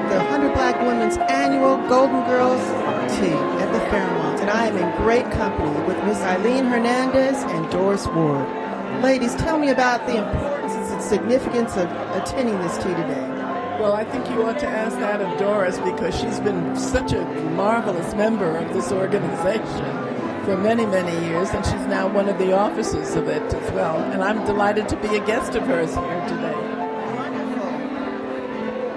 at the 100 Black Women's Annual Golden Girls Tea at the Fairmont, and I am in great company with Miss Eileen Hernandez and Doris Ward. Ladies, tell me about the importance and significance of attending this tea today. Well, I think you ought to ask that of Doris because she's been such a marvelous member of this organization for many, many years, and she's now one of the officers of it as well. And I'm delighted to be a guest of hers here today.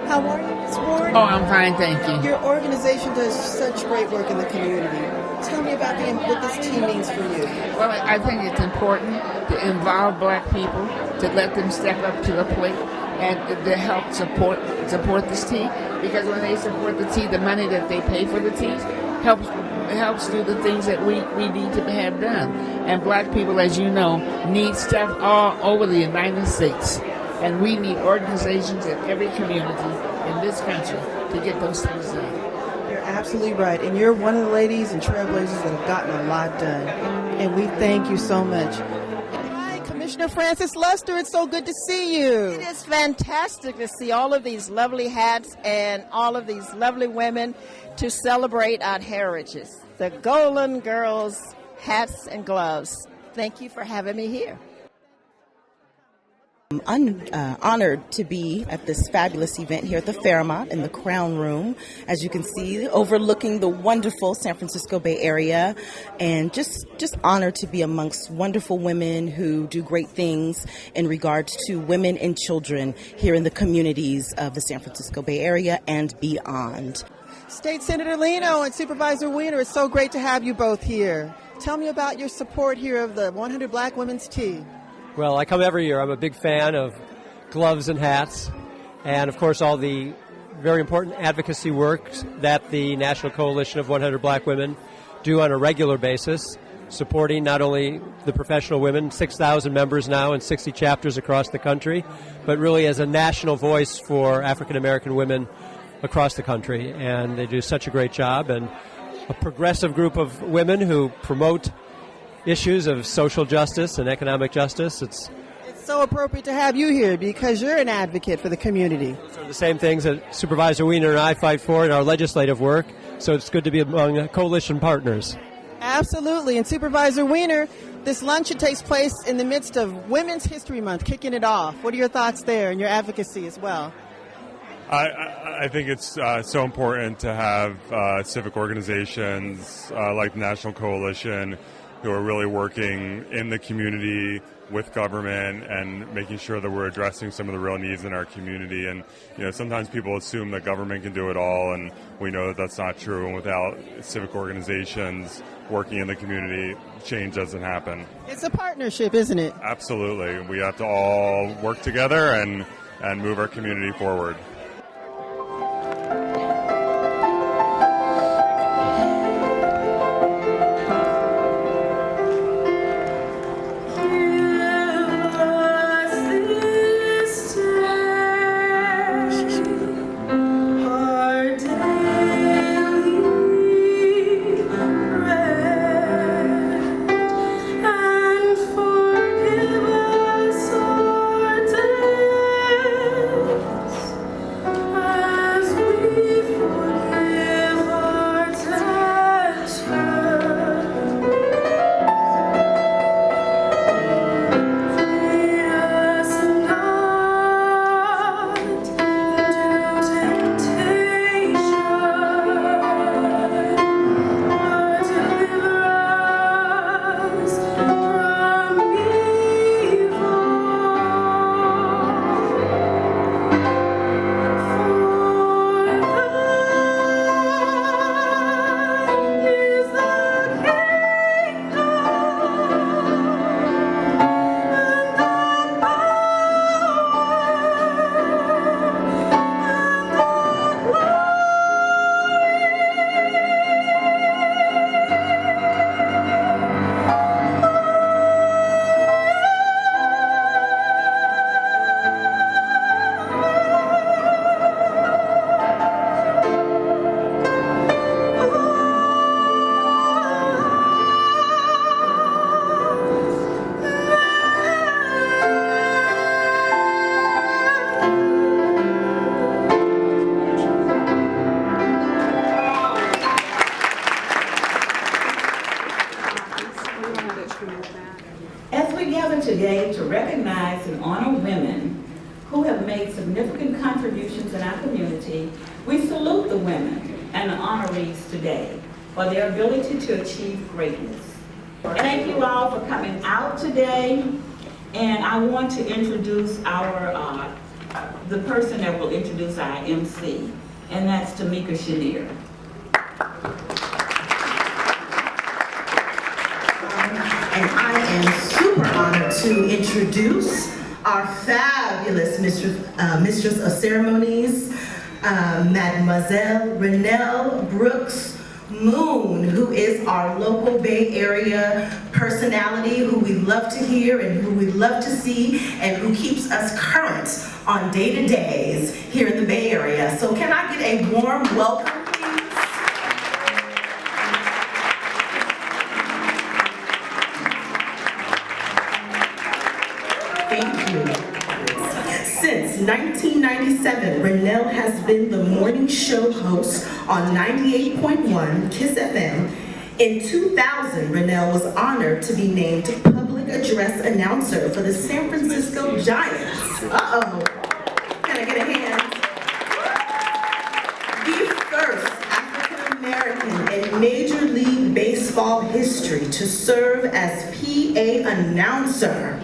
How are you, Ms. Ward? Oh, I'm fine, thank you. Your organization does such great work in the community. Tell me about what this tea means for you. Well, I think it's important to involve Black people, to let them step up to the plate, and to help support this tea. Because when they support the tea, the money that they pay for the tea helps do the things that we need to have done. And Black people, as you know, need stuff all over the United States. And we need organizations in every community in this country to get those things done. You're absolutely right. And you're one of the ladies and trailblazers that have gotten a lot done. And we thank you so much. Hi, Commissioner Francis Luster. It's so good to see you. It is fantastic to see all of these lovely hats and all of these lovely women to celebrate our heritage. The Golden Girls hats and gloves. Thank you for having me here. I'm honored to be at this fabulous event here at the Fairmont in the Crown Room, as you can see, overlooking the wonderful San Francisco Bay Area, and just honored to be amongst wonderful women who do great things in regards to women and children here in the communities of the San Francisco Bay Area and beyond. State Senator Leno and Supervisor Wiener, it's so great to have you both here. Tell me about your support here of the 100 Black Women's Tea. Well, I come every year. I'm a big fan of gloves and hats, and of course all the very important advocacy work that the National Coalition of 100 Black Women do on a regular basis, supporting not only the professional women, 6,000 members now in 60 chapters across the country, but really as a national voice for African American women across the country. And they do such a great job, and a progressive group of women who promote issues of social justice and economic justice. It's so appropriate to have you here because you're an advocate for the community. Those are the same things that Supervisor Wiener and I fight for in our legislative work, so it's good to be among coalition partners. Absolutely. And Supervisor Wiener, this luncheon takes place in the midst of Women's History Month, kicking it off. What are your thoughts there and your advocacy as well? I think it's so important to have civic organizations like the National Coalition who are really working in the community with government and making sure that we're addressing some of the real needs in our community. And, sometimes people assume that government can do it all, and we know that that's not true. And without civic organizations working in the community, change doesn't happen. It's a partnership, isn't it? Absolutely. We have to all work together and move our community forward. University, we salute the women and the honorees today for their ability to achieve greatness. Thank you all for coming out today, and I want to introduce the person that will introduce our MC, and that's Tamika Chenier. And I am super honored to introduce our fabulous Mistress of Ceremonies, Mademoiselle Renel Brooks Moon, who is our local Bay Area personality, who we love to hear and who we love to see, and who keeps us current on day-to-days here in the Bay Area. So can I get a warm welcome, please? Thank you. Since 1997, Renel has been the morning show host on 98.1 KISS FM. In 2000, Renel was honored to be named public address announcer for the San Francisco Giants. Uh-oh. Can I get a hand? The first African-American in Major League Baseball history to serve as PA announcer.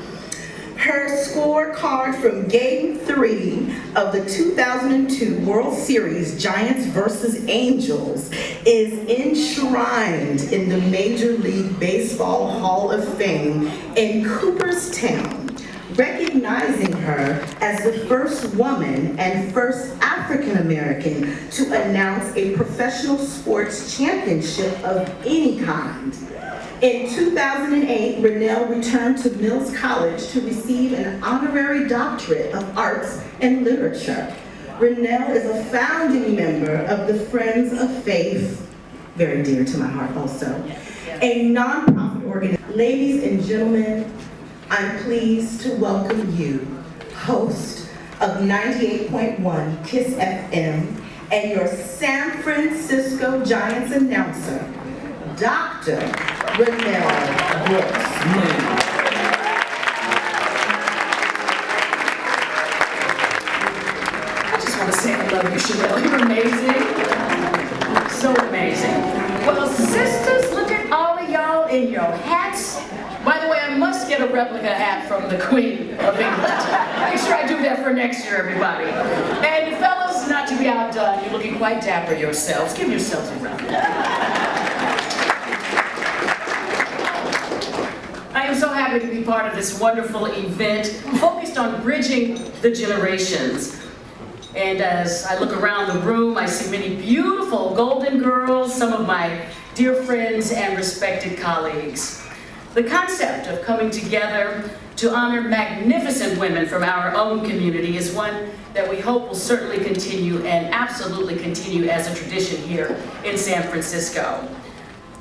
Her scorecard from Game 3 of the 2002 World Series Giants versus Angels is enshrined in the Major League Baseball Hall of Fame in Cooperstown, recognizing her as the first woman and first African American to announce a professional sports championship of any kind. In 2008, Renel returned to Mills College to receive an honorary doctorate of arts and literature. Renel is a founding member of the Friends of Faith, very dear to my heart also, a nonprofit organization. Ladies and gentlemen, I'm pleased to welcome you, host of 98.1 KISS FM and your San Francisco Giants announcer, Dr. Renel Brooks Moon. I just want to say I love you, Shanelle. You're amazing. So amazing. Well, sisters, look at all of y'all in your hats. By the way, I must get a replica hat from the Queen of England. Make sure I do that for next year, everybody. And fellas, not to be outdone, you're looking quite dapper yourselves. Give yourselves a round. I am so happy to be part of this wonderful event focused on bridging the generations. And as I look around the room, I see many beautiful golden girls, some of my dear friends and respected colleagues. The concept of coming together to honor magnificent women from our own community is one that we hope will certainly continue and absolutely continue as a tradition here in San Francisco.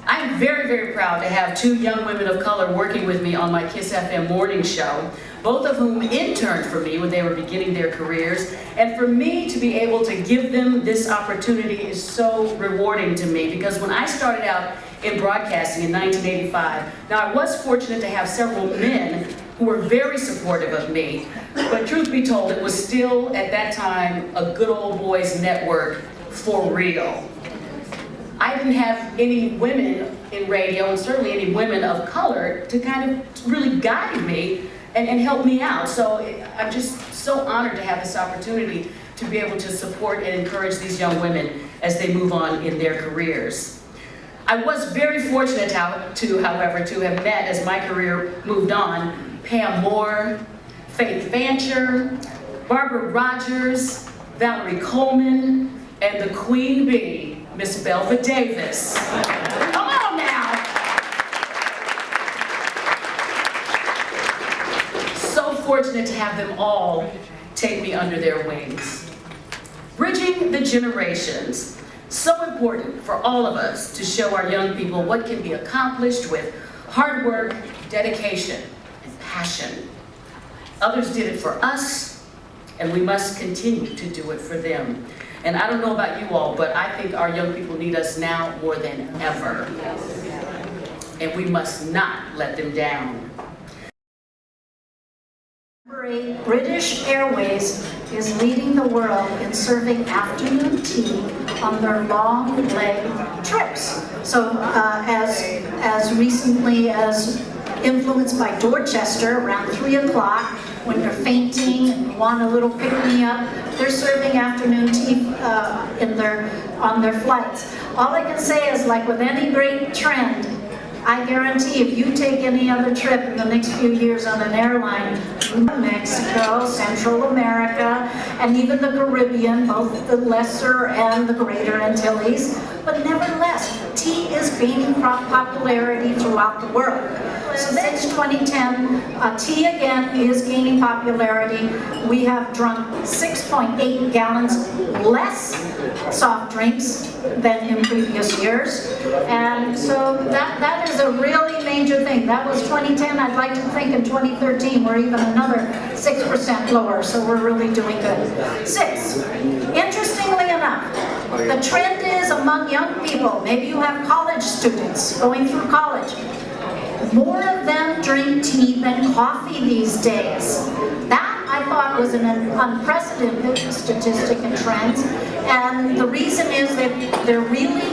I'm very, very proud to have two young women of color working with me on my KISS FM morning show, both of whom interned for me when they were beginning their careers. And for me to be able to give them this opportunity is so rewarding to me, because when I started out in broadcasting in 1985, now I was fortunate to have several men who were very supportive of me, but truth be told, it was still at that time a good old boys network for real. I didn't have any women in radio, and certainly any women of color, to kind of really guide me and help me out. So I'm just so honored to have this opportunity to be able to support and encourage these young women as they move on in their careers. I was very fortunate, however, to have met, as my career moved on, Pam Moore, Faith Fancher, Barbara Rogers, Valerie Coleman, and the Queen Bee, Miss Belva Davis. Come on now. So fortunate to have them all take me under their wings. Bridging the generations. So important for all of us to show our young people what can be accomplished with hard work, dedication, and passion. Others did it for us, and we must continue to do it for them. And I don't know about you all, but I think our young people need us now more than ever. And we must not let them down. British Airways is leading the world in serving afternoon tea on their long leg trips. So as recently as influenced by Dorchester, around 3 o'clock, when they're fainting and want a little pick-me-up, they're serving afternoon tea on their flights. All I can say is, like with any great trend, I guarantee if you take any other trip in the next few years on an airline, Mexico, Central America, and even the Caribbean, both the lesser and the greater Antilles, but nevertheless, tea is gaining popularity throughout the world. So since 2010, tea again is gaining popularity. We have drunk 6.8 gallons less soft drinks than in previous years. And so that is a really major thing. That was 2010. I'd like to think in 2013 we're even another 6% lower, so we're really doing good. 6, interestingly enough, the trend is among young people, maybe you have college students going through college, more of them drink tea than coffee these days. That, I thought, was an unprecedented statistic and trend. And the reason is that they're really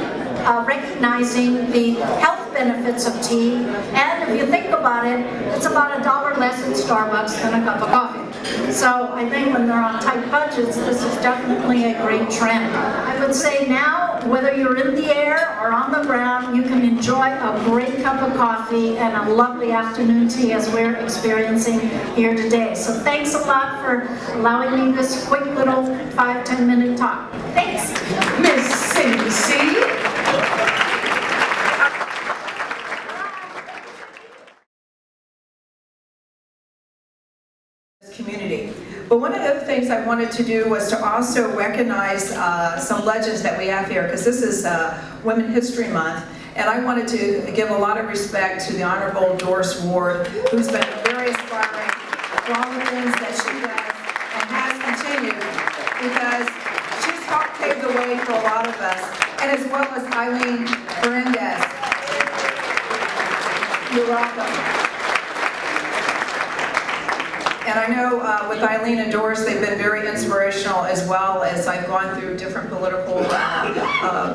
recognizing the health benefits of tea. And if you think about it, it's about $1 less at Starbucks than a cup of coffee. So I think when they're on tight budgets, this is definitely a great trend. I would say now, whether you're in the air or on the ground, you can enjoy a great cup of coffee and a lovely afternoon tea as we're experiencing here today. So thanks a lot for allowing me this quick little 5-10 minute talk. Thanks. Miss Syndi. Community. But one of the things I wanted to do was to also recognize some legends that we have here, because this is Women History Month, and I wanted to give a lot of respect to the Honorable Doris Ward, who's been very inspiring for all the things that she does and has continued, because she's helped pave the way for a lot of us, and as well as Eileen Berendez. You're welcome. And I know with Eileen and Doris, they've been very inspirational, as well as I've gone through different political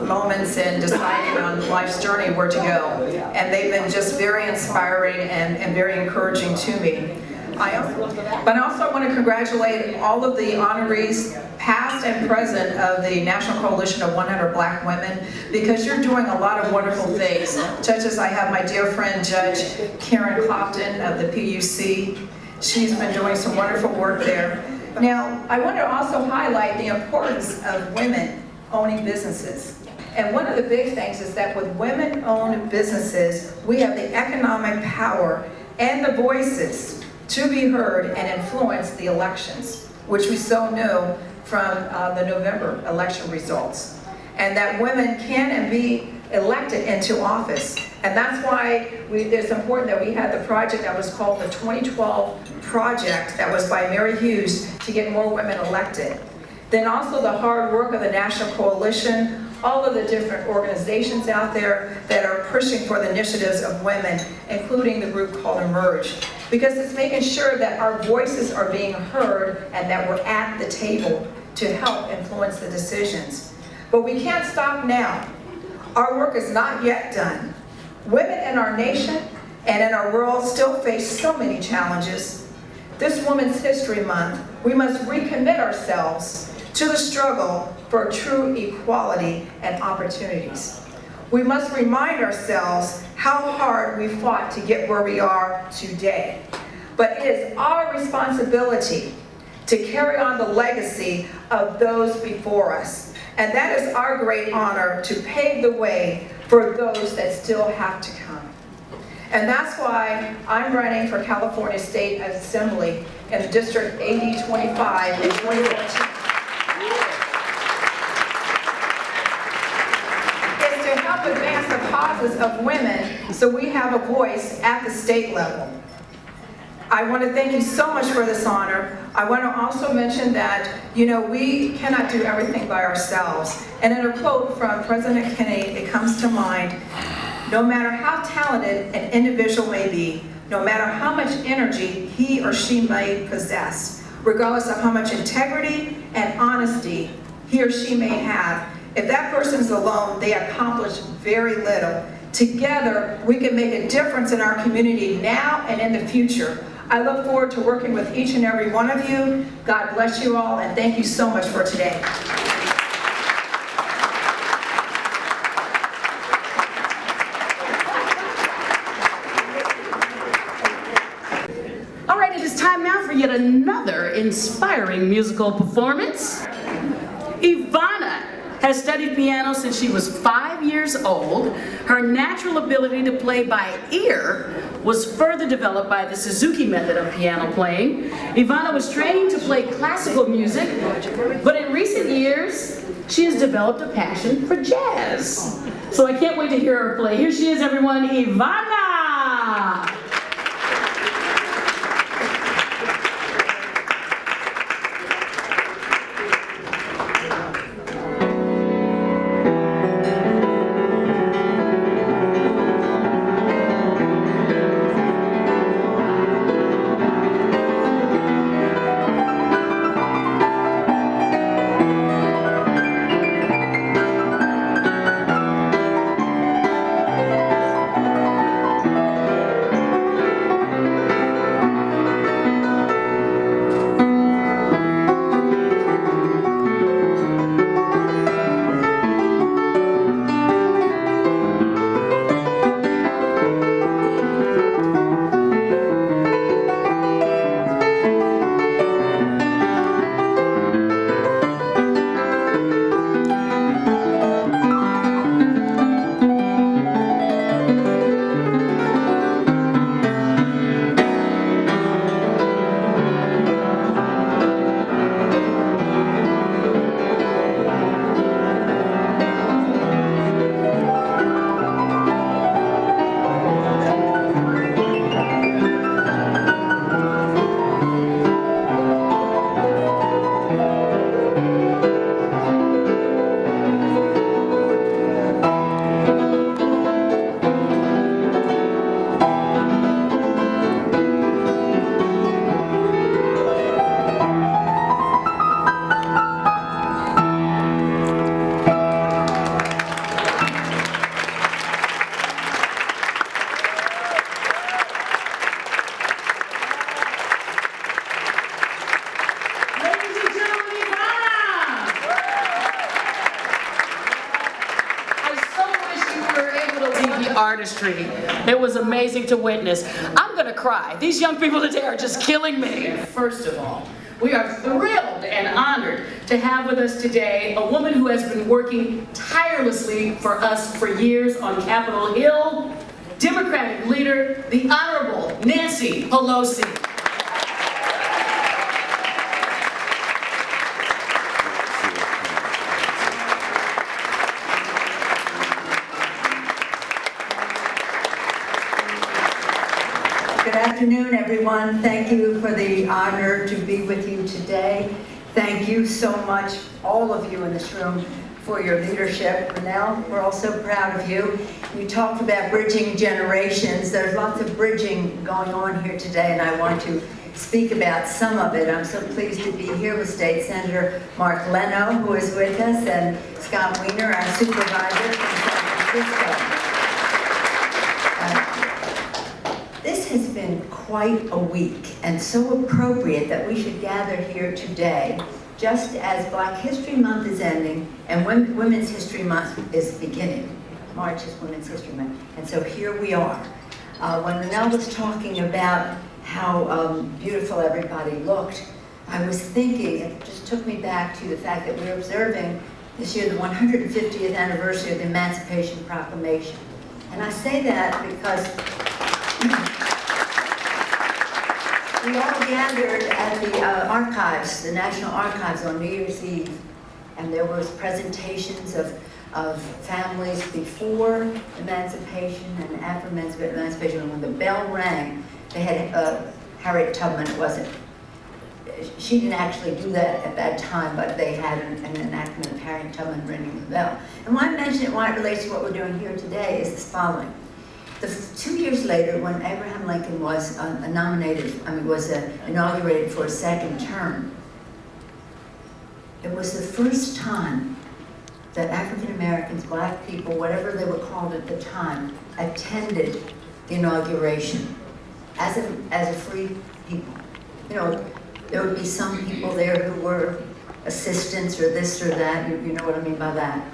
moments and deciding on life's journey where to go. And they've been just very inspiring and very encouraging to me. But also I want to congratulate all of the honorees, past and present, of the National Coalition of 100 Black Women, because you're doing a lot of wonderful things, such as I have my dear friend Judge Karen Clopton of the PUC. She's been doing some wonderful work there. Now, I want to also highlight the importance of women owning businesses. And one of the big things is that with women-owned businesses, we have the economic power and the voices to be heard and influence the elections, which we so know from the November election results. And that women can and be elected into office. And that's why it's important that we had the project that was called the 2012 Project, that was by Mary Hughes, to get more women elected. Then also the hard work of the National Coalition, all of the different organizations out there that are pushing for the initiatives of women, including the group called Emerge. Because it's making sure that our voices are being heard and that we're at the table to help influence the decisions. But we can't stop now. Our work is not yet done. Women in our nation and in our world still face so many challenges. This Women's History Month, we must recommit ourselves to the struggle for true equality and opportunities. We must remind ourselves how hard we fought to get where we are today. But it is our responsibility to carry on the legacy of those before us. And that is our great honor, to pave the way for those that still have to come. And that's why I'm running for California State Assembly in District 8025 in 2014. It's to help advance the causes of women so we have a voice at the state level. I want to thank you so much for this honor. I want to also mention that, we cannot do everything by ourselves. And in a quote from President Kennedy, it comes to mind, no matter how talented an individual may be, no matter how much energy he or she may possess, regardless of how much integrity and honesty he or she may have. If that person is alone, they accomplish very little. Together, we can make a difference in our community now and in the future. I look forward to working with each and every one of you. God bless you all, and thank you so much for today. All right, it is time now for yet another inspiring musical performance. Ivana has studied piano since she was 5 years old. Her natural ability to play by ear was further developed by the Suzuki method of piano playing. Ivana was trained to play classical music, but in recent years, she has developed a passion for jazz. So I can't wait to hear her play. Here she is, everyone, Ivana! Artistry. It was amazing to witness. I'm gonna cry. These young people today are just killing me. First of all, we are thrilled and honored to have with us today a woman who has been working tirelessly for us for years on Capitol Hill, Democratic leader, the Honorable Nancy Pelosi. Good afternoon, everyone. Thank you for the honor to be with you today. Thank you so much, all of you in this room, for your leadership. Renel, we're also proud of you. You talked about bridging generations. There's lots of bridging going on here today, and I want to speak about some of it. I'm so pleased to be here with State Senator Mark Leno, who is with us, and Scott Wiener, our supervisor from San Francisco. This has been quite a week, and so appropriate that we should gather here today, just as Black History Month is ending and Women's History Month is beginning. March is Women's History Month, and so here we are. When Renel was talking about how beautiful everybody looked, I was thinking, it just took me back to the fact that we're observing this year the 150th anniversary of the Emancipation Proclamation. And I say that because we all gathered at the archives, the National Archives, on New Year's Eve, and there was presentations of families before emancipation and after emancipation. And when the bell rang, they had Harriet Tubman. It wasn't. She didn't actually do that at that time, but they had an enactment of Harriet Tubman ringing the bell. And why I mention it, why it relates to what we're doing here today, is this following. 2 years later, when Abraham Lincoln was inaugurated for a second term, it was the first time that African Americans, black people, whatever they were called at the time, attended the inauguration as a free people. You know, there would be some people there who were assistants or this or that, you know what I mean by that.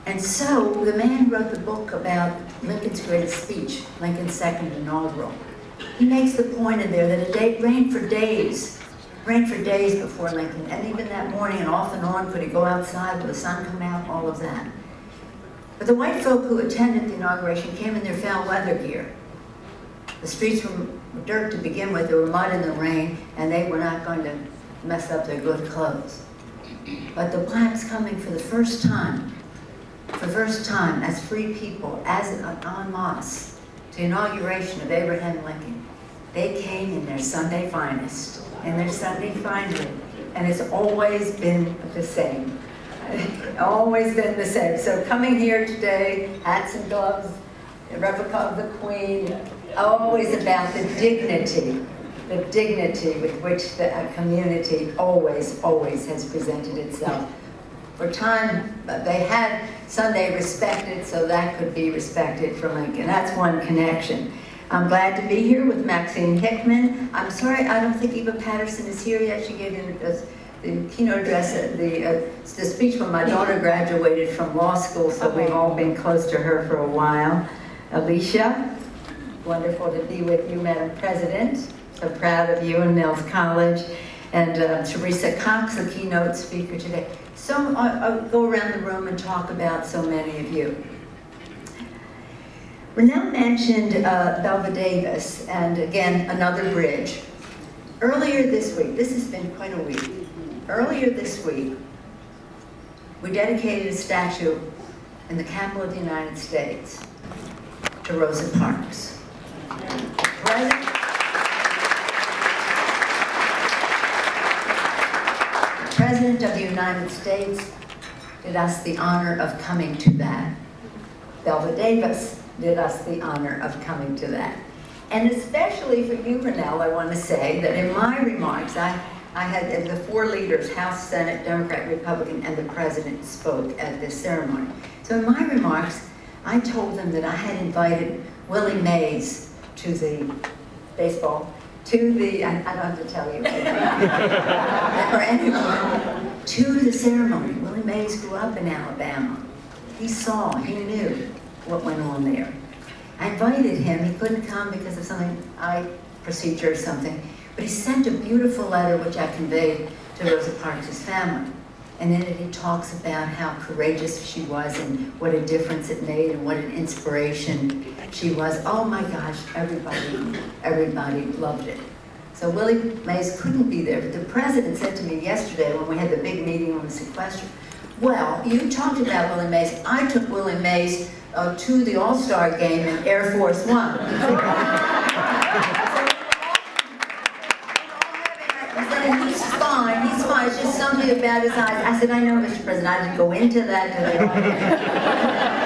And so the man who wrote the book about Lincoln's greatest speech, Lincoln's second inaugural, he makes the point in there that it rained for days before Lincoln, and even that morning and off and on, could he go outside, would the sun come out, all of that. But the white folk who attended the inauguration came in their foul weather gear. The streets were dirt to begin with, there were mud in the rain, and they were not going to mess up their good clothes. But the blacks coming for the first time as free people, as en masse, to the inauguration of Abraham Lincoln, they came in their Sunday finest, in their Sunday finery, and it's always been the same. Always been the same. So coming here today, hats and gloves, a replica of the Queen, always about the dignity with which the community always has presented itself. For time, they had Sunday respected, so that could be respected for Lincoln. That's one connection. I'm glad to be here with Maxine Hickman. I'm sorry, I don't think Eva Patterson is here yet. She gave the keynote address, the speech when my daughter graduated from law school, so we've all been close to her for a while. Alicia, wonderful to be with you, Madam President. So proud of you and Mills College. And Teresa Cox, the keynote speaker today. So I'll go around the room and talk about so many of you. Renel mentioned Belva Davis, and again, another bridge. Earlier this week, this has been quite a week. Earlier this week, we dedicated a statue in the capital of the United States to Rosa Parks. The President of the United States did us the honor of coming to that. Belva Davis did us the honor of coming to that. And especially for you, Renel, I want to say that in my remarks, I had the four leaders, House, Senate, Democrat, Republican, and the President spoke at this ceremony. So in my remarks, I told them that I had invited Willie Mays to the baseball, I don't have to tell you, or anyone, to the ceremony. Willie Mays grew up in Alabama. He knew what went on there. I invited him. He couldn't come because of something, procedure or something, but he sent a beautiful letter which I conveyed to Rosa Parks' family. And in it he talks about how courageous she was and what a difference it made and what an inspiration she was. Oh my gosh, everybody loved it. So Willie Mays couldn't be there, but the President said to me yesterday when we had the big meeting on the sequester, well, you talked about Willie Mays. I took Willie Mays to the All-Star game in Air Force One. He's fine, it's just something about his eyes. I said, I know, Mr. President, I didn't go into that.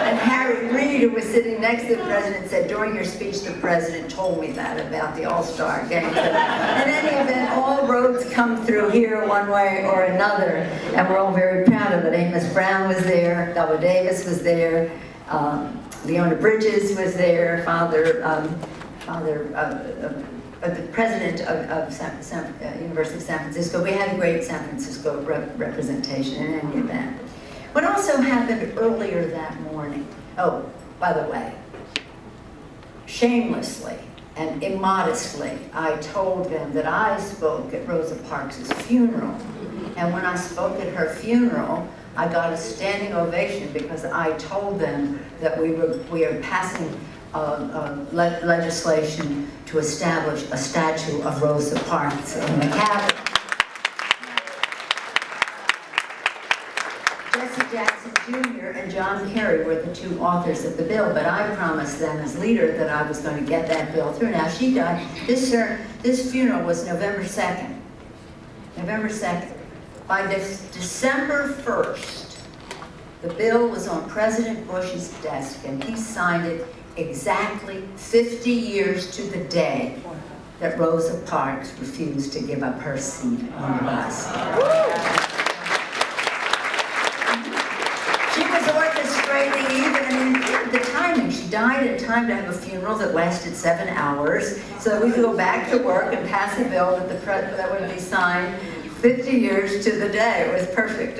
And Harry Reid, who was sitting next to the President, said, during your speech, the President told me that about the All-Star game. In any event, all roads come through here one way or another, and we're all very proud of it. Amos Brown was there, Belva Davis was there, Leona Bridges was there, the president of University of San Francisco. We had a great San Francisco representation in any event. What also happened earlier that morning, oh, by the way, shamelessly and immodestly, I told them that I spoke at Rosa Parks' funeral. And when I spoke at her funeral, I got a standing ovation because I told them that we are passing legislation to establish a statue of Rosa Parks in the Capitol. Jesse Jackson Jr. and John Kerry were the two authors of the bill, but I promised them as leader that I was going to get that bill through. Now, she died. This funeral was November 2nd. November 2nd. By December 1st, the bill was on President Bush's desk, and he signed it exactly 50 years to the day that Rosa Parks refused to give up her seat on the bus. She was orchestrating even the timing. She died in time to have a funeral that lasted 7 hours, so that we could go back to work and pass a bill that would be signed 50 years to the day. It was perfect,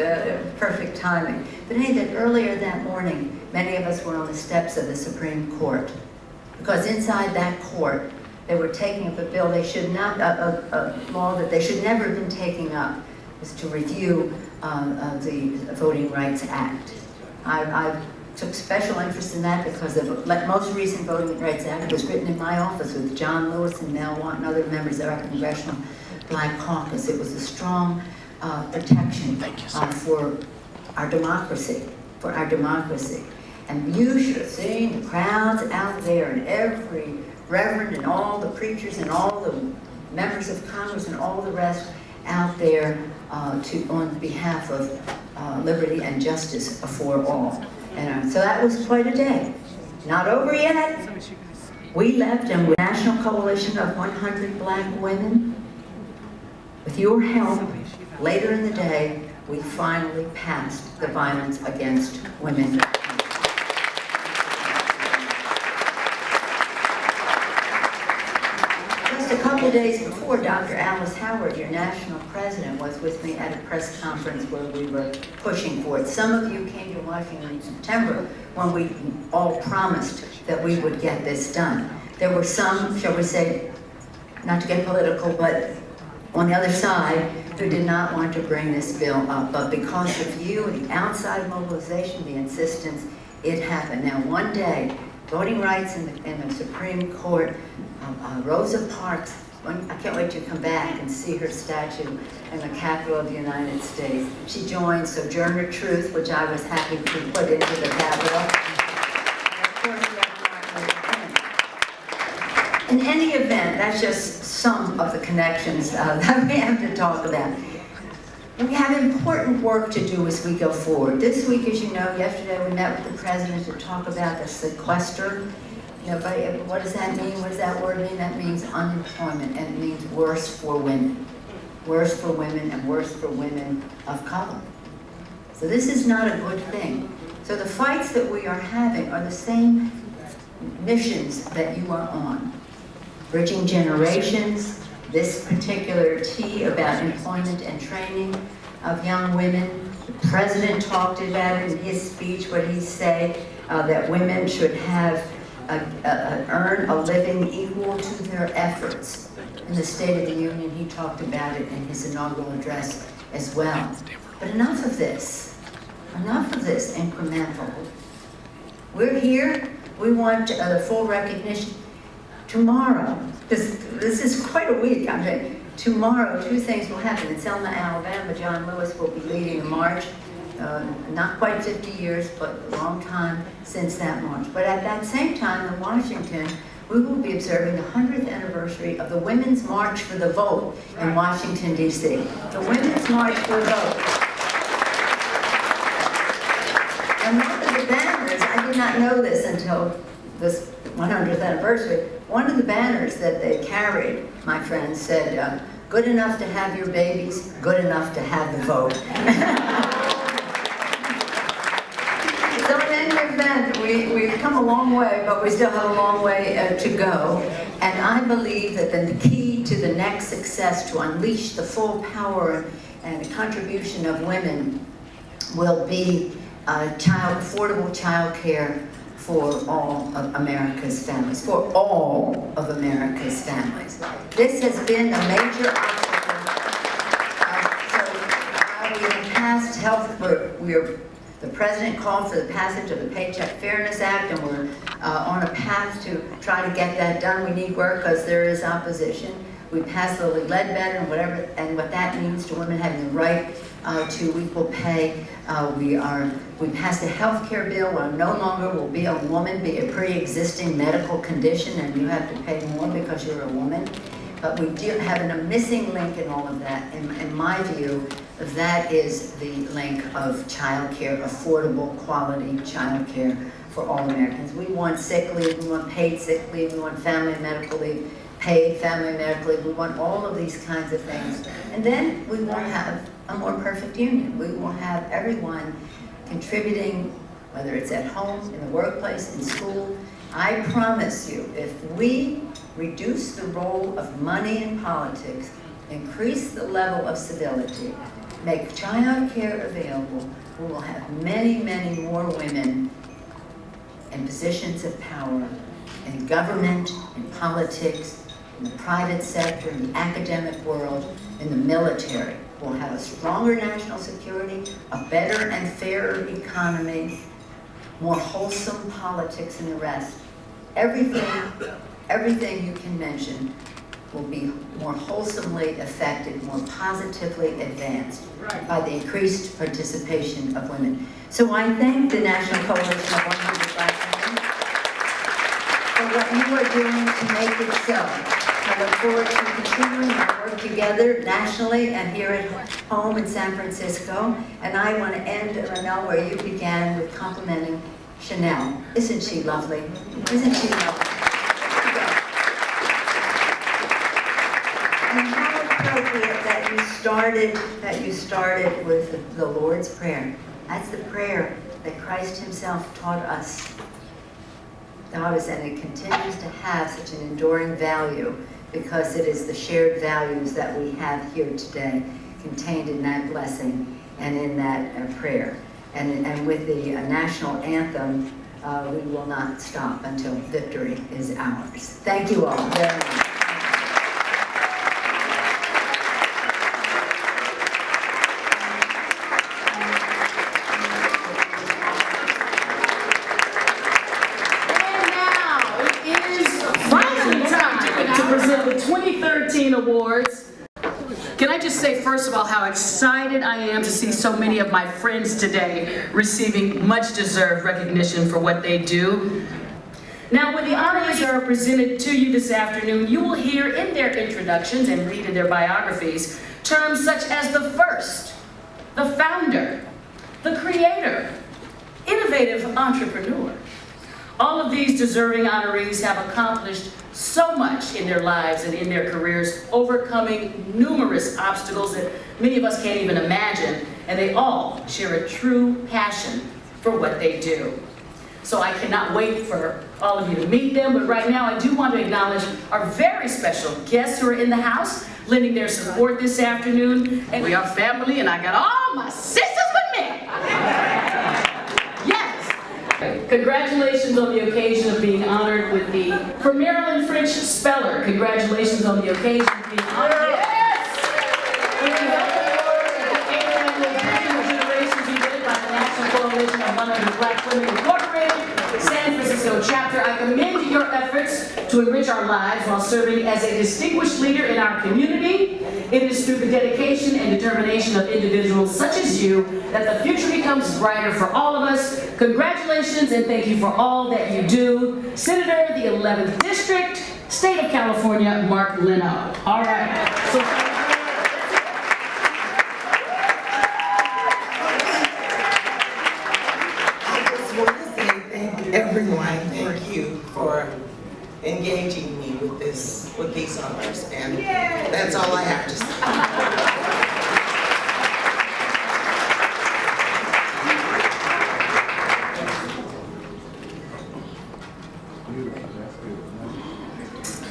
perfect timing. But anyway, earlier that morning, many of us were on the steps of the Supreme Court, because inside that court, they were taking up a bill they should not, a law that they should never have been taking up, was to review the Voting Rights Act. I took special interest in that because the most recent Voting Rights Act was written in my office with John Lewis and Mel Watt and other members of our Congressional Black Caucus. It was a strong protection for our democracy, And you should have seen the crowds out there, and every reverend and all the preachers and all the members of Congress and all the rest out there on behalf of liberty and justice for all. And so that was quite a day. Not over yet. We left, and with National Coalition of 100 Black Women, with your help, later in the day, we finally passed the Violence Against Women. Just a couple days before, Dr. Alice Howard, your national president, was with me at a press conference where we were pushing for it. Some of you came to Washington in September when we all promised that we would get this done. There were some, shall we say, not to get political, but on the other side, who did not want to bring this bill up. But because of you and the outside mobilization, the insistence, it happened. Now, one day, voting rights in the Supreme Court, Rosa Parks, I can't wait to come back and see her statue in the Capitol of the United States. She joined Sojourner Truth, which I was happy to put into the Capitol. And of course, in any event, that's just some of the connections that we have to talk about. We have important work to do as we go forward. This week, as you know, yesterday we met with the president to talk about the sequester. You know, what does that mean? What does that word mean? That means unemployment, and it means worse for women. Worse for women, and worse for women of color. So this is not a good thing. So the fights that we are having are the same missions that you are on. Bridging generations, this particular T about employment and training of young women. The president talked about it in his speech, what he said, that women should have earn a living equal to their efforts. In the State of the Union, he talked about it in his inaugural address as well. But enough of this incremental. We're here, we want the full recognition. Tomorrow, this is quite a week, I mean, tomorrow 2 things will happen. In Selma, Alabama, John Lewis will be leading a march. Not quite 50 years, but a long time since that march. But at that same time in Washington, we will be observing the 100th anniversary of the Women's March for the Vote in Washington, D.C. The Women's March for the Vote. And one of the banners, I did not know this until this 100th anniversary, one of the banners that they carried, my friend, said, good enough to have your babies, good enough to have the vote. So in any event, we've come a long way, but we still have a long way to go. And I believe that the key to the next success, to unleash the full power and contribution of women, will be affordable child care for all of America's families, for all of America's families. This has been a major obstacle. We have passed health, the president called for the passage of the Paycheck Fairness Act, and we're on a path to try to get that done. We need work because there is opposition. We passed the Ledbetter and what that means to women having the right to equal pay. We passed a health care bill where no longer will be a woman be a pre-existing medical condition and you have to pay more because you're a woman. But we do have a missing link in all of that, in my view, that is the link of child care, affordable, quality child care for all Americans. We want sick leave, we want paid sick leave, we want family medical leave, paid family medical leave, we want all of these kinds of things. And then we will have a more perfect union. We will have everyone contributing, whether it's at home, in the workplace, in school. I promise you, if we reduce the role of money in politics, increase the level of civility, make child care available, we will have many, many more women in positions of power, in government, in politics, in the private sector, in the academic world, in the military. We'll have a stronger national security, a better and fairer economy, more wholesome politics, and the rest. Everything you can mention will be more wholesomely affected, more positively advanced by the increased participation of women. So I thank the National Coalition of 100 Black Women for what you are doing to make it so. I look forward to continuing our work together nationally and here at home in San Francisco. And I want to end, Renel, where you began with complimenting Shanelle. Isn't she lovely? Isn't she lovely? And how appropriate that you started with the Lord's Prayer. That's the prayer that Christ himself taught us. And it continues to have such an enduring value because it is the shared values that we have here today contained in that blessing and in that prayer. And with the national anthem, we will not stop until victory is ours. Thank you all very much. Awards. Can I just say first of all how excited I am to see so many of my friends today receiving much deserved recognition for what they do. Now when the honorees are presented to you this afternoon, you will hear in their introductions and read in their biographies terms such as the first, the founder, the creator, innovative entrepreneur. All of these deserving honorees have accomplished so much in their lives and in their careers, overcoming numerous obstacles that many of us can't even imagine, and they all share a true passion for what they do. So I cannot wait for all of you to meet them, but right now I do want to acknowledge our very special guests who are in the house, lending their support this afternoon. And we are family, and I got all my sisters with me. Congratulations on the occasion of being honored with the, for Maryland French Speller, congratulations on the occasion of being honored. Yes! With the Health Award at the 8th Annual Generations event by the National Coalition of 100 Black Women Incorporated, San Francisco chapter, I commend your efforts to enrich our lives while serving as a distinguished leader in our community. It is through the dedication and determination of individuals such as you that the future becomes brighter for all of us. Congratulations and thank you for all that you do. Senator, the 11th District, State of California, Mark Leno. All right. I just want to say thank everyone. Thank you for engaging me with these honors, and that's all I have to say.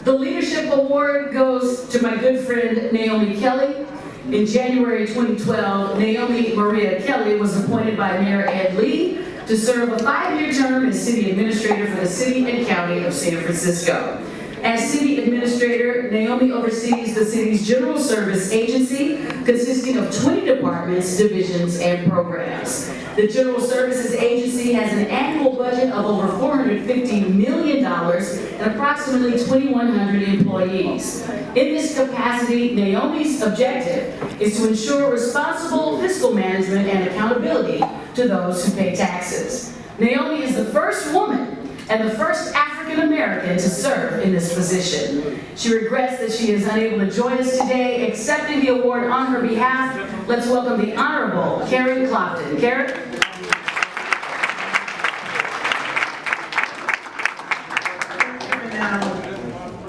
The Leadership Award goes to my good friend Naomi Kelly. In January 2012, Naomi Maria Kelly was appointed by Mayor Ed Lee to serve a 5-year term as City Administrator for the City and County of San Francisco. As City Administrator, Naomi oversees the city's General Service Agency, consisting of 20 departments, divisions, and programs. The General Services Agency has an annual budget of over $450 million and approximately 2,100 employees. In this capacity, Naomi's objective is to ensure responsible fiscal management and accountability to those who pay taxes. Naomi is the first woman and the first African American to serve in this position. She regrets that she is unable to join us today. Accepting the award on her behalf, let's welcome the Honorable Karen Clopton. Karen?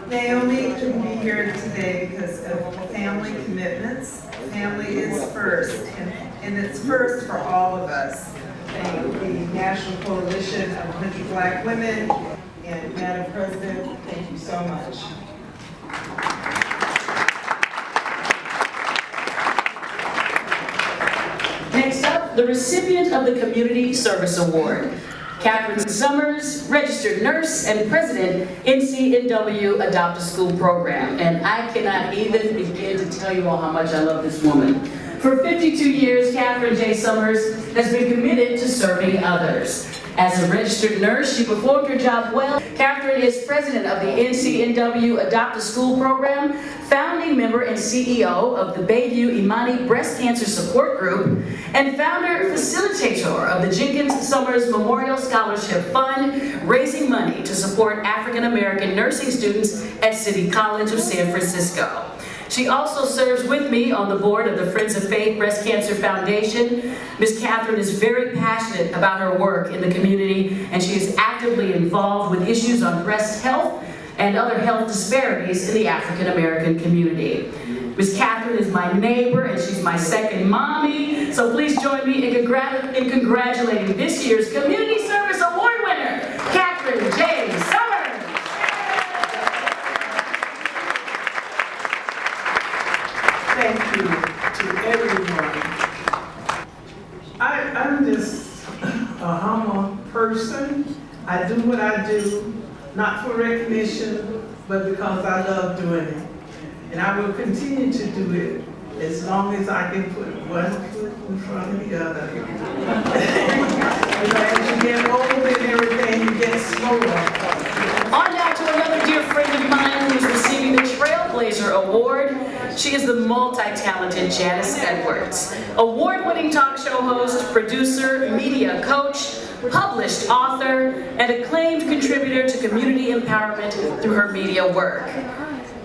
Naomi couldn't be here today because of family commitments. Family is first, and it's first for all of us. Thank the National Coalition of 100 Black Women, and Madam President, thank you so much. Next up, the recipient of the Community Service Award. Catherine Summers, registered nurse and president, NCNW Adopt a School program. And I cannot even begin to tell you all how much I love this woman. For 52 years, Catherine J. Summers has been committed to serving others. As a registered nurse, she performed her job well. Catherine is president of the NCNW Adopt a School program, founding member and CEO of the Bayview Imani Breast Cancer Support Group, and founder-facilitator of the Jenkins Summers Memorial Scholarship Fund, raising money to support African American nursing students at City College of San Francisco. She also serves with me on the board of the Friends of Faith Breast Cancer Foundation. Ms. Catherine is very passionate about her work in the community, and she is actively involved with issues on breast health and other health disparities in the African American community. Ms. Catherine is my neighbor, and she's my second mommy, so please join me in congratulating this year's Community Service Award winner, Catherine J. Summers. Thank you to everyone. I'm just a humble person. I do what I do, not for recognition, but because I love doing it. And I will continue to do it as long as I can put one foot in front of the other. As you get older and everything, you get slower. On now to another dear friend of mine who's receiving the Trailblazer Award. She is the multi-talented Janice Edwards, award-winning talk show host, producer, media coach, published author, and acclaimed contributor to community empowerment through her media work.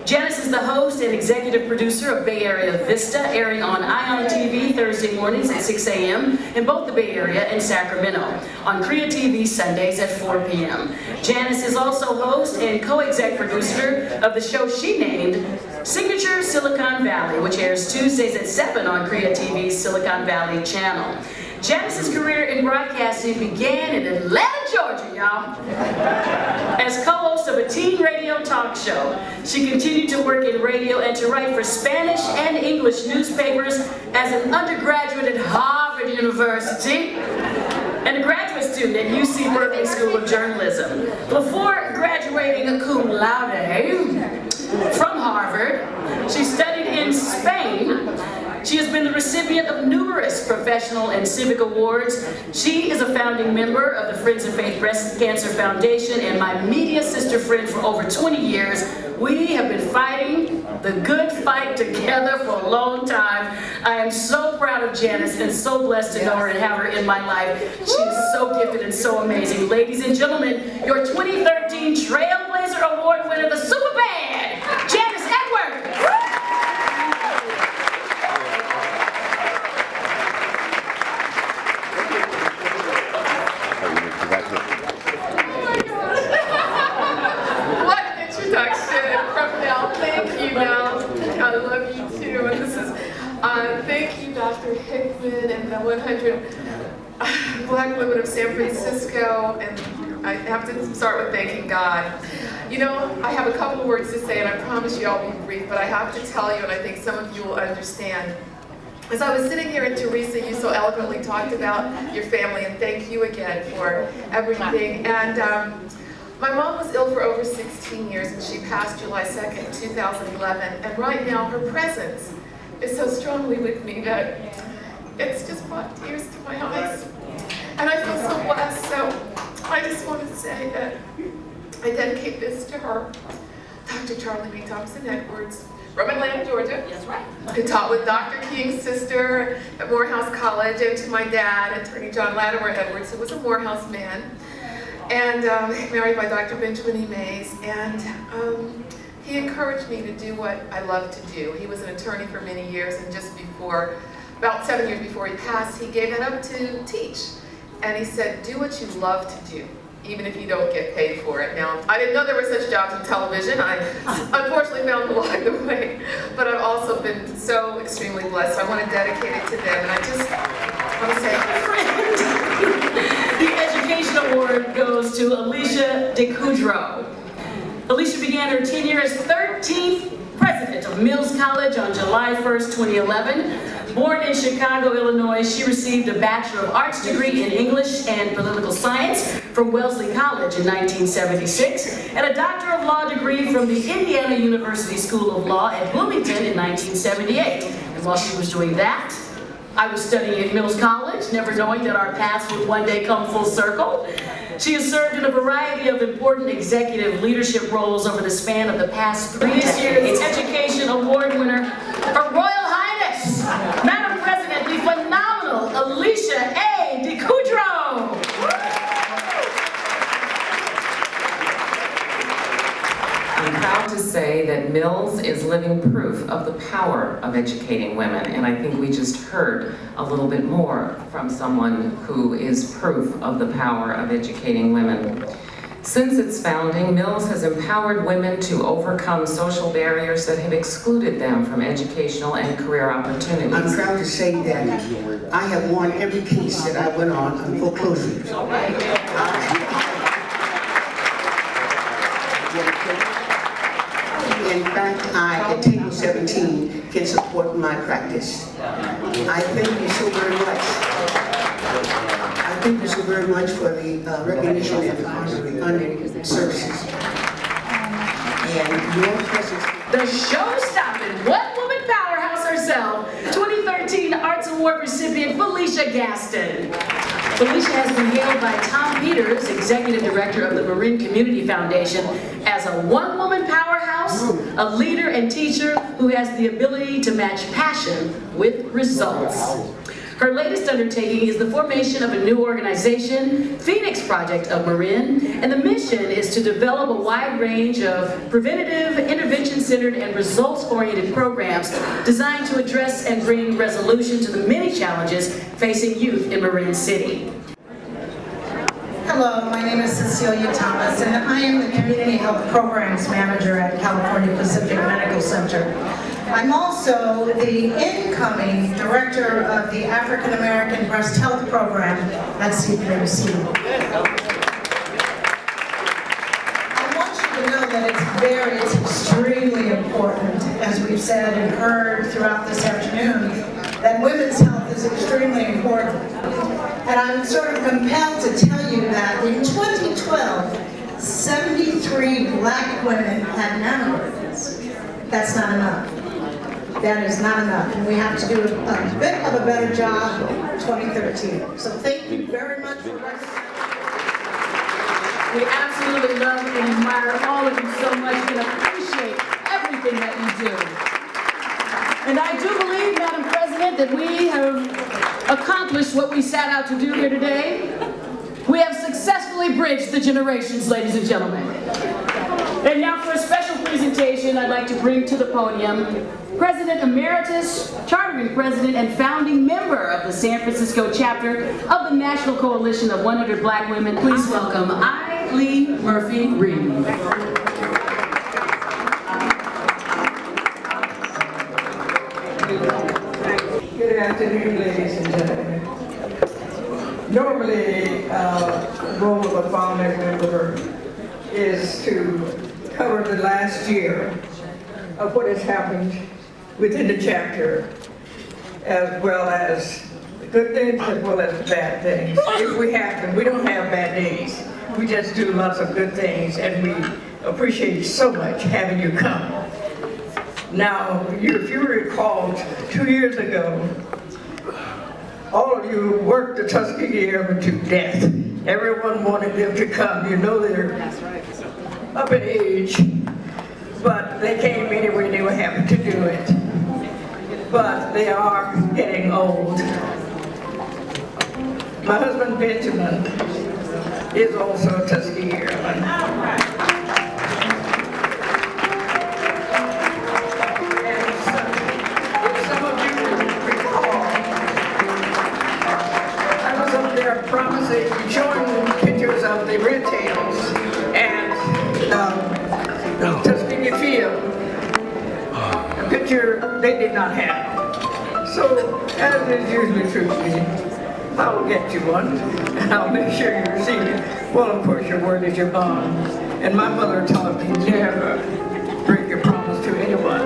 Janice is the host and executive producer of Bay Area Vista, airing on ION TV Thursday mornings at 6 a.m. in both the Bay Area and Sacramento, on Korea TV Sundays at 4 p.m. Janice is also host and co-exec producer of the show she named Signature Silicon Valley, which airs Tuesdays at 7 on Korea TV's Silicon Valley channel. Janice's career in broadcasting began in Atlanta, Georgia, y'all. As co-host of a teen radio talk show, she continued to work in radio and to write for Spanish and English newspapers as an undergraduate at Harvard University and a graduate student at UC Berkeley School of Journalism. Before graduating cum laude from Harvard, she studied in Spain. She has been the recipient of numerous professional and civic awards. She is a founding member of the Friends of Faith Breast Cancer Foundation and my media sister friend for over 20 years. We have been fighting the good fight together for a long time. I am so proud of Janice and so blessed to know her and have her in my life. She is so gifted and so amazing. Ladies and gentlemen, your 2013 Trailblazer Award winner, the Super Bad, Janice Edwards. I love you too, and this is, thank you Dr. Hickman and the 100 Black women of San Francisco, and I have to start with thanking God. You know, I have a couple of words to say, and I promise you I'll be brief, but I have to tell you, and I think some of you will understand. As I was sitting here, and Teresa, you so eloquently talked about your family, and thank you again for everything. And my mom was ill for over 16 years, and she passed July 2nd, 2011. And right now, her presence is so strongly with me that it's just brought tears to my eyes. And I feel so blessed. So I just want to say that I dedicate this to her, Dr. Charlie B. Thompson Edwards, from Atlanta, Georgia. That's right. Who taught with Dr. King's sister at Morehouse College, and to my dad, Attorney John Latimer Edwards, who was a Morehouse man. and married by Dr. Benjamin E. Mays, and he encouraged me to do what I love to do. He was an attorney for many years, and just before, about 7 years before he passed, he gave that up to teach. And he said, do what you love to do, even if you don't get paid for it. Now, I didn't know there were such jobs in television. I unfortunately found them along the way, but I've also been so extremely blessed. So I want to dedicate it to them, and I just want to say, The Education Award goes to Alicia DeCudro. Alicia began her tenure as 13th president of Mills College on July 1st, 2011. Born in Chicago, Illinois, she received a Bachelor of Arts degree in English and Political Science from Wellesley College in 1976, and a Doctor of Law degree from the Indiana University School of Law at Bloomington in 1978. And while she was doing that, I was studying at Mills College, never knowing that our paths would one day come full circle. She has served in a variety of important executive leadership roles over the span of the past 3 decades. This year's Education Award winner, Her Royal Highness, Madam President, the phenomenal Alicia A. DeCudro. I'm proud to say that Mills is living proof of the power of educating women, and I think we just heard a little bit more from someone who is proof of the power of educating women. Since its founding, Mills has empowered women to overcome social barriers that have excluded them from educational and career opportunities. I'm proud to say that I have won every case that I went on foreclosure. In fact, I, at Table 17, can support my practice. I thank you so very much. I thank you so very much for the recognition and honoring services. And your presence. The show-stopping one-woman powerhouse herself, 2013 Arts Award recipient Felicia Gaston. Felicia has been hailed by Tom Peters, Executive Director of the Marin Community Foundation, as a one-woman powerhouse, a leader and teacher who has the ability to match passion with results. Her latest undertaking is the formation of a new organization, Phoenix Project of Marin, and the mission is to develop a wide range of preventative, intervention-centered, and results-oriented programs designed to address and bring resolution to the many challenges facing youth in Marin City. Hello, my name is Cecilia Thomas, and I am the Community Health Programs Manager at California Pacific Medical Center. I'm also the incoming Director of the African American Breast Health Program at CPMC. I want you to know that it's extremely important, as we've said and heard throughout this afternoon, that women's health is extremely important. And I'm sort of compelled to tell you that in 2012, 73 black women had mammograms. That's not enough. That is not enough. And we have to do a bit of a better job in 2013. So thank you very much for recognizing. We absolutely love and admire all of you so much and appreciate everything that you do. And I do believe, Madam President, that we have accomplished what we set out to do here today. We have successfully bridged the generations, ladies and gentlemen. And now for a special presentation, I'd like to bring to the podium President Emeritus, Chartering President, and founding member of the San Francisco chapter of the National Coalition of 100 Black Women. Please welcome Eileen Murphy Reed. Good afternoon, ladies and gentlemen. Normally, the role of a founding member is to cover the last year of what has happened within the chapter, as well as the good things as well as the bad things. If we have them, we don't have bad days. We just do lots of good things, and we appreciate so much having you come. Now, if you recall, 2 years ago, all of you worked the Tuskegee Airmen to death. Everyone wanted them to come. You know they're up in age, but they came anyway. They were happy to do it. But they are getting old. My husband Benjamin is also a Tuskegee Airman. And if some of you recall, I was up there promising, showing pictures of the red tails and Tuskegee Field. A picture they did not have. So, as is usually true to me, I'll get you one, and I'll make sure you receive it. Well, of course, your word is your bond. And my mother taught me never break your promise to anyone,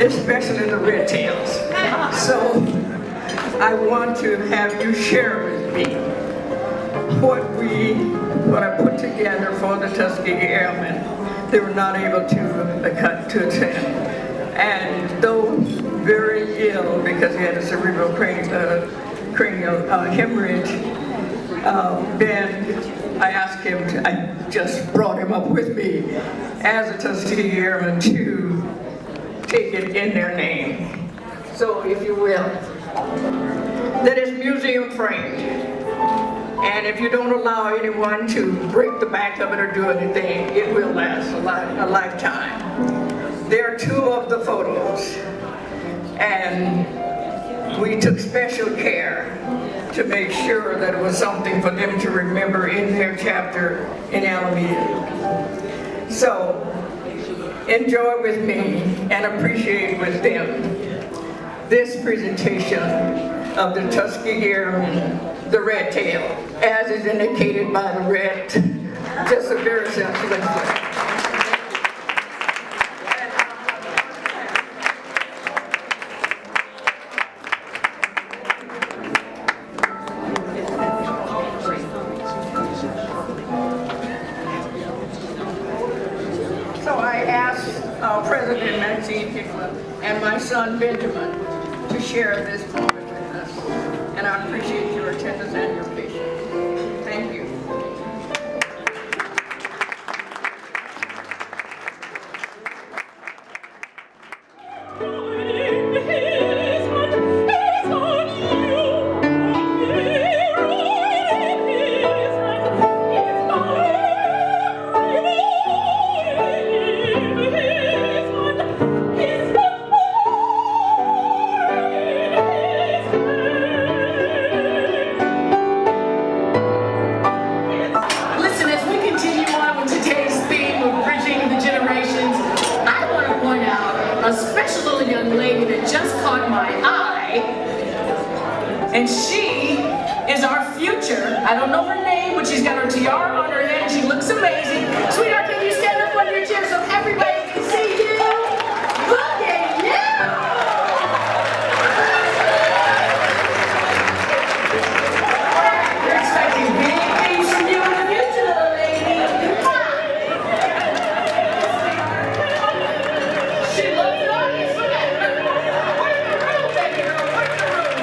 especially the red tails. So, I want to have you share with me what I put together for the Tuskegee Airmen. They were not able to attend. And though very ill because he had a cerebral cranial hemorrhage, then I asked him I just brought him up with me as a Tuskegee Airman to take it in their name. So if you will, that is museum framed. And if you don't allow anyone to break the back of it or do anything, it will last a lifetime. There are two of the photos, and we took special care to make sure that it was something for them to remember in their chapter in Alameda. So, enjoy with me and appreciate with them this presentation of the Tuskegee Airmen, the red tail, as is indicated by the red, just a very self-reflection. So I asked President Nancy Pelosi and my son Benjamin to share this moment with us, and I appreciate your attendance and your patience. Thank you. And she is our future. I don't know her name, but she's got her tiara on her head and she looks amazing. Sweetheart, can you stand up on your chair so everybody can see you? Look at you! We're expecting big things from you in the future, little lady. She looks nice. Look at her. Work the room, baby girl. Work the room.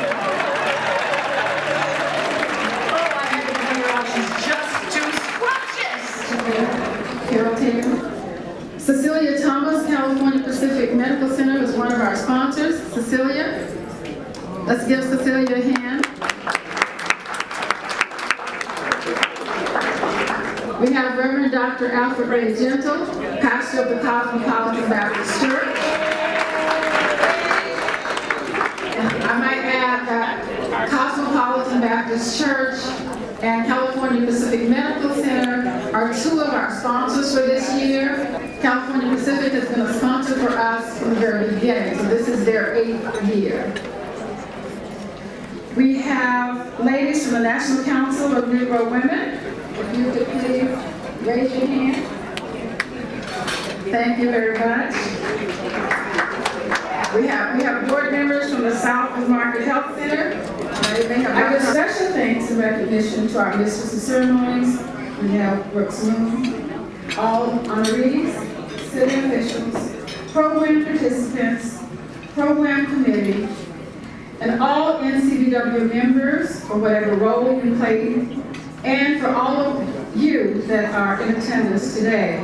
Cecilia Thomas, California Pacific Medical Center, is one of our sponsors. Cecilia, let's give Cecilia a hand. We have Reverend Dr. Alfred Ray Gentle, pastor of the Cosmopolitan Baptist Church. I might add that Cosmopolitan Baptist Church and California Pacific Medical Center are two of our sponsors for this year. California Pacific has been a sponsor for us from the very beginning, so this is their 8th year. We have ladies from the National Council of Negro Women. If you could please raise your hand. Thank you very much. We have board members from the South Market Health Center. I give special thanks and recognition to our Mistress of Ceremonies, Renel Brooks Moon, all honorees, city officials, program participants, program committee, and all NCBW members for whatever role you played, and for all of you that are in attendance today.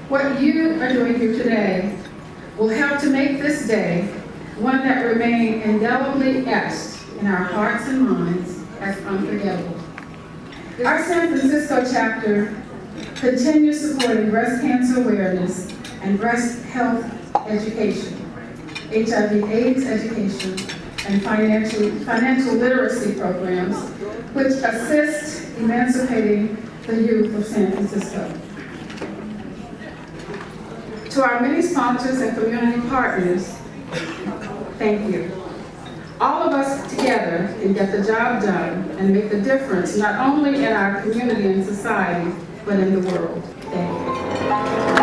What you are doing here today will help to make this day one that remains indelibly etched in our hearts and minds as unforgettable. Our San Francisco chapter continues supporting breast cancer awareness and breast health education, HIV/AIDS education, and financial literacy programs, which assist emancipating the youth of San Francisco. To our many sponsors and community partners, thank you. All of us together can get the job done and make the difference not only in our community and society, but in the world. Thank you.